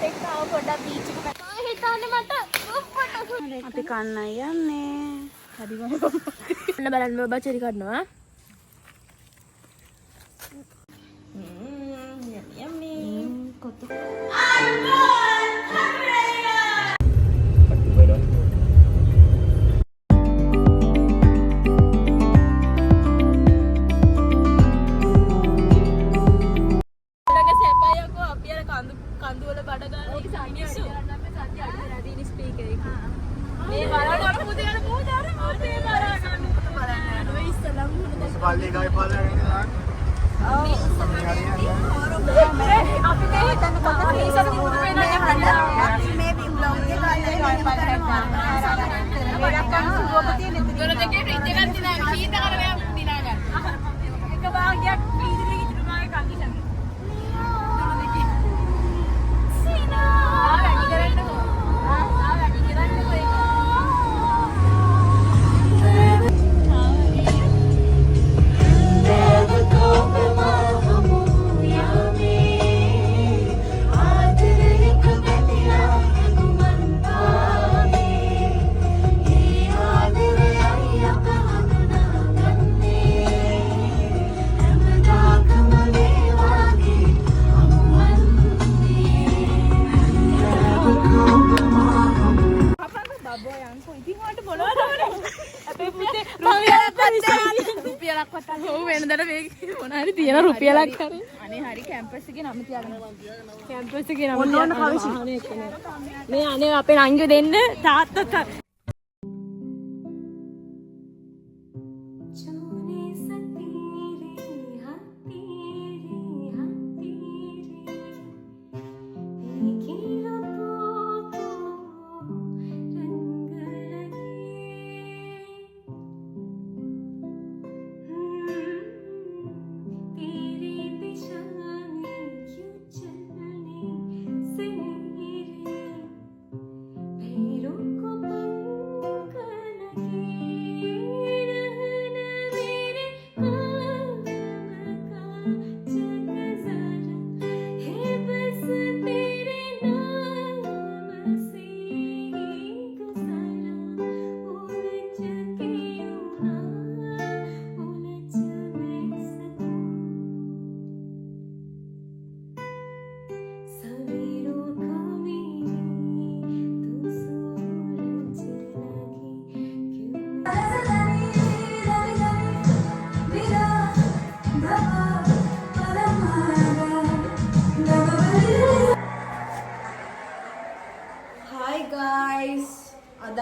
එක්ක ආව පොඩ්ඩක් බීච් එක පැත්ත. මම හිතන්නේ මට අපි කන්න යන්නේ. හරි මම. ඔන්න බලන්න බබා චෙරි කඩනවා. යම්මි. කොත්තු. රුපියලක් හරි අනේ හරි කැම්පස් එකේ නම තියාගන්න කැම්පස් එකේ නම ඕන මේ අනේ අපේ නංගි දෙන්න තාත්තත්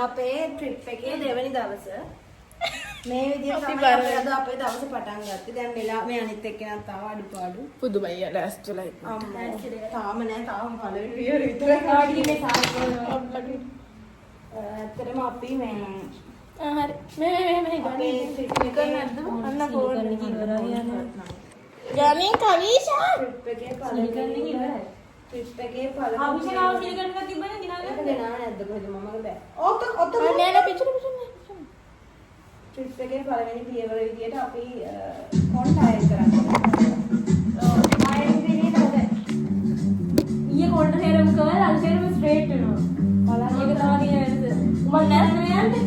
අපේ ට්‍රිප් එකේ දෙවෙනි දවස මේ විදිහට තමයි අද අපේ දවස පටන් ගත්තේ. දැන් වෙලා මේ අනිත් එක්කෙනාත් ආව අඩුපාඩු. පුදුමයි ලෑස්තිලා ඉන්නවා. තාම නෑ තාම පළවෙනි වියර විතරයි කාඩියේ මේ සාර්ථකව. ඇත්තටම අපි මේ හරි මේ ගන්නේ ට්‍රිප් එක නැද්ද? අන්න ෆෝන් එක ඉවරයි යනවා. ගාමින් කවිෂා ට්‍රිප් එකේ පළවෙනි ඉවරයි. ට්‍රිප් එකේ පළවෙනි ආවිෂාව පිළිගන්නලා තිබ්බනේ දිනාගෙන දෙනාව නැද්ද කොහෙද මමගේ බෑ. ඔත නෑ නෑ පිටුරු ට්‍රිප් එකේ පළවෙනි පියවර විදියට අපි කොන්ටායර් කරන්නේ. ආයෙත් ඉන්නේ නේද? ඊයේ කොන්ටායර් කරලා අල්සේරම ස්ට්‍රේට් වෙනවා. බලන්න ඒක තමයි වෙනස. උඹ නෑ යන්නේ.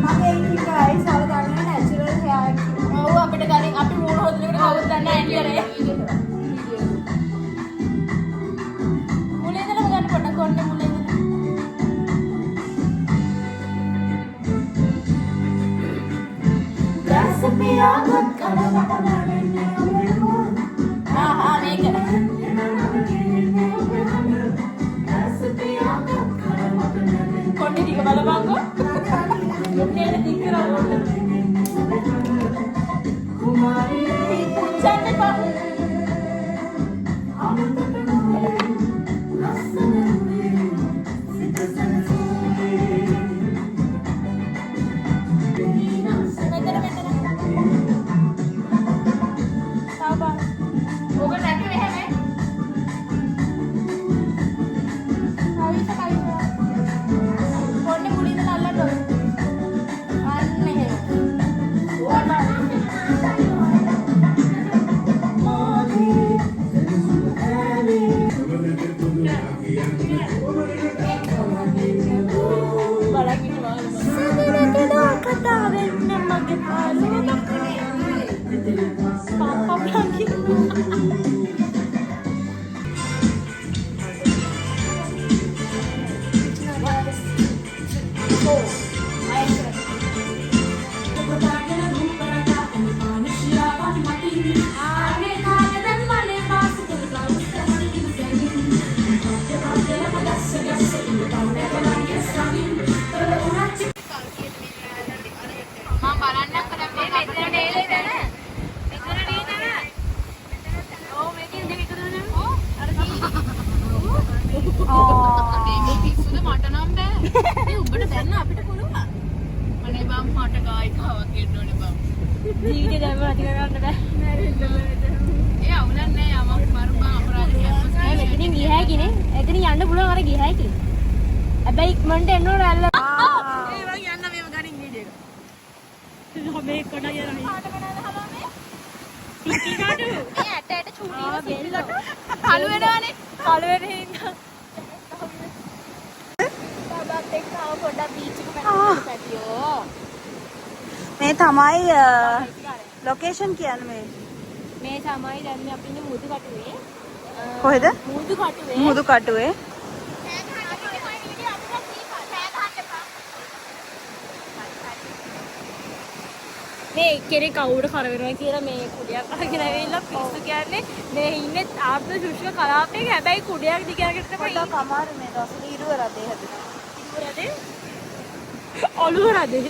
මගේ ඉතින් ආයි සාවධානව නැචරල් හෙයාර්. ඔව් අපිට ගලින් අපි මූණ හොදනකොට කවුරුත් දන්නේ නැහැ ඇන්ඩියරේ. මේ තමයි ලොකේෂන් කියන්නේ මේ තමයි දැන් අපි ඉන්නේ මුදු කටුවේ. කොහෙද? මුදු කටුවේ. මුදු කටුවේ. මේ කෙනෙක් කවුරු කර වෙනවා කියලා මේ කුඩයක් අරගෙන ඇවිල්ලා පිස්සු කියන්නේ මේ ඉන්නේ ආර්ථ ශුෂ්ක කලාපයක හැබැයි කුඩයක් දිගට තමයි පොඩ්ඩක් අමාරු මේ දවස් ඉරුව රදේ හැදුනා. ඉරුව රදේ? ඔළුව රදේ.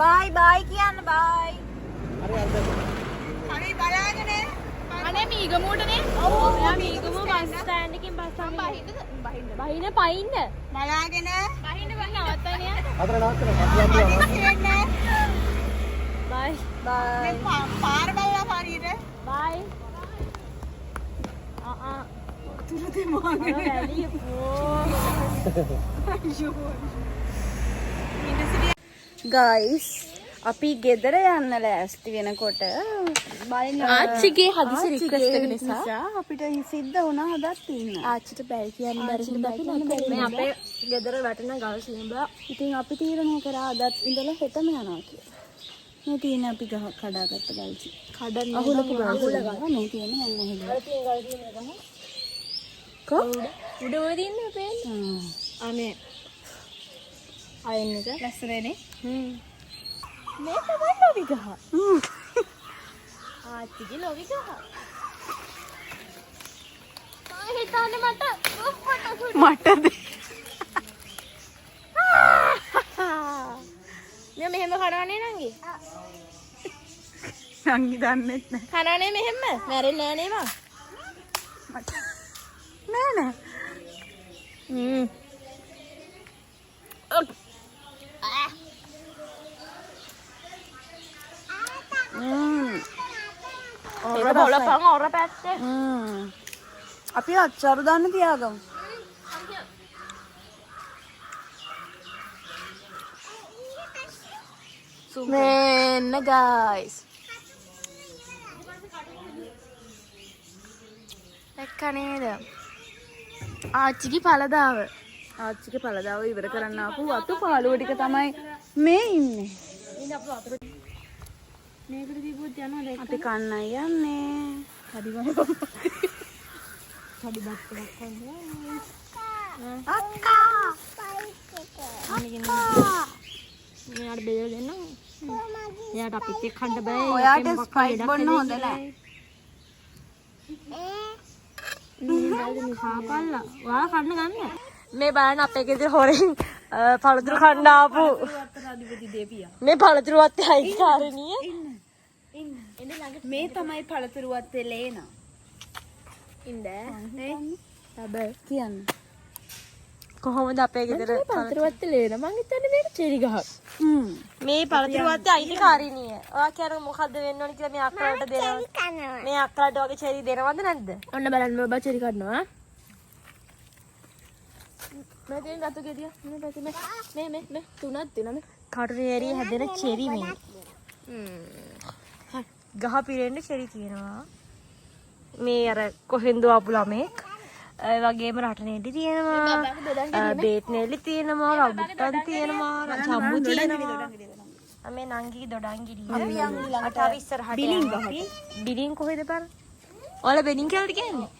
බයි බයි කියන්න බයි. හරි බලාගෙන. අනේ මීගමුවටනේ. ඔව්. එයා මීගමුව බස් ස්ටෑන්ඩ් එකකින් බස් ගන්න. බහින්න පයින්න. බලාගෙන. බහින්න බහින්න නවත්තන්නේ. අතර නවත්තන. බයි. බයි. මේ පාර බලලා පාරියට. බයි. තුරේ මොන්නේ. ඇලිය පෝ. ගයිස් අපි ගෙදර යන්න ලෑස්ති වෙනකොට ආච්චිගේ හදිසි රික්වෙස්ට් එක නිසා අපිට සිද්ධ වුණා හදත් ඉන්න. ආච්චිට බැරි කියන්න බැරි හින්දා අපි මේ අපේ ගෙදර වැටෙන ගල් සිඹා ඉතින් අපි තීරණය කරා අදත් ඉඳලා හෙටම යනවා කියලා. මේ තියෙන අපි කඩාගත්ත ගල්සි. කඩන්න අහුලක අහුල ගහ මේ තියෙන මම අහුල. අර තියෙන ගල් තියෙන ගහ. උඩ ඔය තියෙන්නේ පේන්නේ. අනේ අයන්න එක ලස්සනනේ. මේ තමයි ලොවි ගහ. ආච්චිගේ ලොවි ගහ. ආ හිතන්නේ මට මෙයා මෙහෙම කරන්නේ නංගි. නංගි දන්නෙත් නෑ. කරන්නේ මෙහෙම. මැරෙන්නේ නෑ නේ මං. නෑ නෑ. ඒක බලපන් ඔර පැත්තේ. අපි අච්චරු දාන්න තියාගමු. මෙන්න ගයිස්. දැක්ක නේද? ආච්චිගේ පළදාව. ආච්චිගේ පළදාව ඉවර කරන්න ආපු වතු පාළුව ටික තමයි මේ ඉන්නේ. ඉන්න අපේ වතුර මේකට දීපුවත් යනවා දැක්ක. අපි කන්නයි යන්නේ. හරි බං. හරි බත් එකක් වගේ. අක්කා. මෙයාට බෙදලා දෙන්න. එයාට අපිත් එක්ක කන්න බෑ. ඔයාට ස්ප්‍රයිට් බොන්න හොඳ නෑ. මේ සාපල්ලා. ඔයා කන්න ගන්න. මේ බලන්න අපේ ගෙදර හොරෙන් පළතුරු කන්න ආපු මේ පළතුරු වත්තේ අයිතිකාරණිය මේ තමයි පළතුරු වත්තේ ලේනා. ඉන්න හැබැයි කියන්න. කොහොමද අපේ ගෙදර පළතුරු වත්තේ ලේන මං හිතන්නේ මේක චෙරි ගහක්. මේ පළතුරු වත්තේ අයිතිකාරණිය. ඔයා කියන මොකද්ද වෙන්න ඕන කියලා මේ අක්කලට දෙනවා. මේ අක්කලට වගේ චෙරි දෙනවද නැද්ද? ඔන්න බලන්න මම බා චෙරි කඩනවා. මේ දෙන්න අතු ගෙඩිය. මේ තුනක් දෙනවා මේ. කටුරේරිය හැදෙන චෙරි මේ. ගහ පිරෙන්න චෙරි තියෙනවා. මේ අර කොහෙන්ද ආපු ළමෙක්. ඒ වගේම රටනෙලි තියෙනවා. බේත් නෙලි තියෙනවා. රබුටන් තියෙනවා. චම්බු තියෙනවා. මේ නංගි දොඩංගිරිය. අටාව ඉස්සරහට බිලින් කොහෙද බර? ඔයාලා බෙලින් කියලාද කියන්නේ?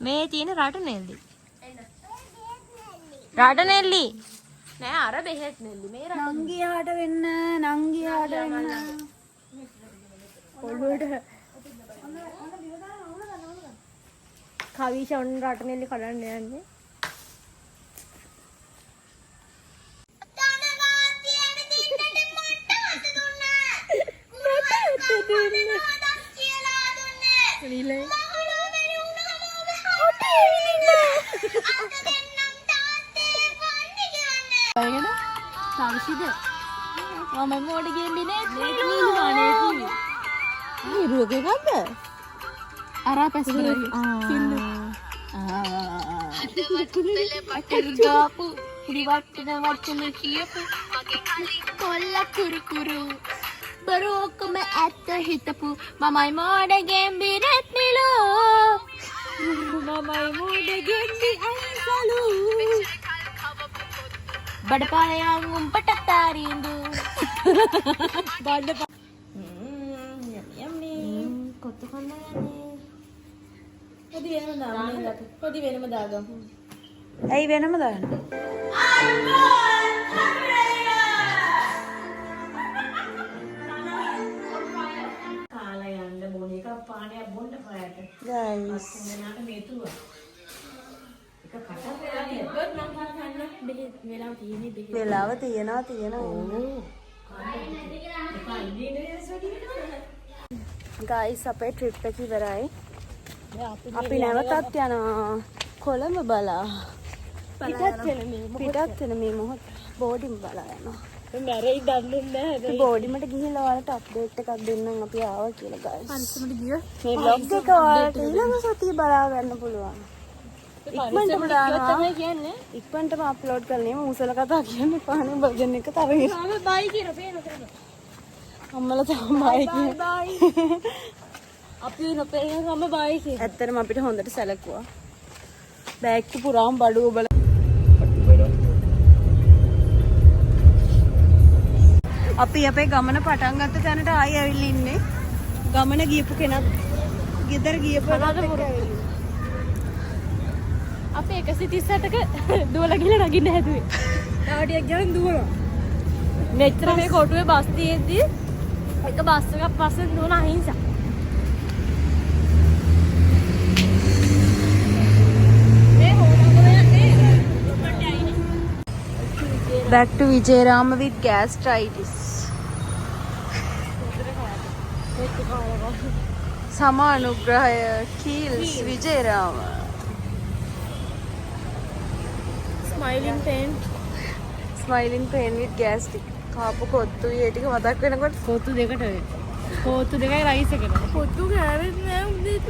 මේ තියෙන රටනෙලි. රටනෙලි. නෑ අර බෙහෙත් නෙල්ලි මේ නංගියාට වෙන්න නංගියාට වෙන්න. පොළොවට කවිෂ ඔන්න රටනෙලි කඩන්න යන්නේ. තවසිද මම මොඩ ගෙම්බිනේ නේ රුවක ගන්න අරා පැසුනේ ගාපු පුරිවට්ටන වචන කියපු කොල්ල කුරුකුරු බරු ඔක්කොම ඇත්ත හිතපු මමයි මොඩ ගෙම්බිනෙත් නිලෝ මමයි මොඩ ගෙම්බි අයිසලු බඩපාලයන් උඹට තාරින්දු බඩ කොත්තු කන්න යන්නේ. පොඩි වෙනම දාගමු ඇයි වෙනම දාන්නේ? කාලා යන්න බොන එක පානයක් බොන්න පායට. ගයිස් මෙන්නට මේතුව. එක කටක් වෙලා වෙලාව තියනවා. ගයිස් අපේ ට්‍රිප් එක ඉවරයි. අපි නැවතත් යනවා කොළඹ බලා. පිටත් වෙන මේ මොහොත බෝඩින් බලා යනවා. මැරෙයි දන්නේ නැහැ බෝඩිමට ගිහිල්ලා ඔයාලට අප්ඩේට් එකක් දෙන්නම් අපි ආවා කියලා ගයිස්. පරිස්සමට ගිය මේ vlog එක ඔයාලට ඊළඟ සතිය බලා ගන්න පුළුවන්. ඉක්මනටම දානවා. තමයි කියන්නේ ඉක්මනටම අප්ලෝඩ් කරන්නේ. මූසල කතා කියන්නේ පානේ භජන එක තරගෙන. මම බයි කියලා පේනවා අම්මලා තමයි බයි කියන්නේ. අපි නොපෙරේනකම බයි කියලා ඇත්තටම අපිට හොඳට සැලකුවා. බෑග් එක පුරාම බඩුව බල. අපි අපේ ගමන පටන් ගත්ත තැනට ආයෙ ඇවිල්ලා ඉන්නේ. ගමන ගියපු කෙනත් ගෙදර ගියපු අපි 138ක දුවලා ගිහලා නගින්න හැදුවේ. තව ටිකක් ගියන් දුවනවා. මෙච්චර මේ කොටුවේ බස් තියෙද්දි එක බස් එකක් පස්සෙන් දුවන අහිංසක. Back to Vijayarama with gastritis. Samanugrahaya kills Vijayarama. Smiling pain with gastric. කාපු කොත්තු ඒ ටික මතක් වෙනකොට කොත්තු දෙකට කොත්තු දෙකයි රයිස් එකට. කොත්තු ගෑවෙන්නේ නැහැ උදේට.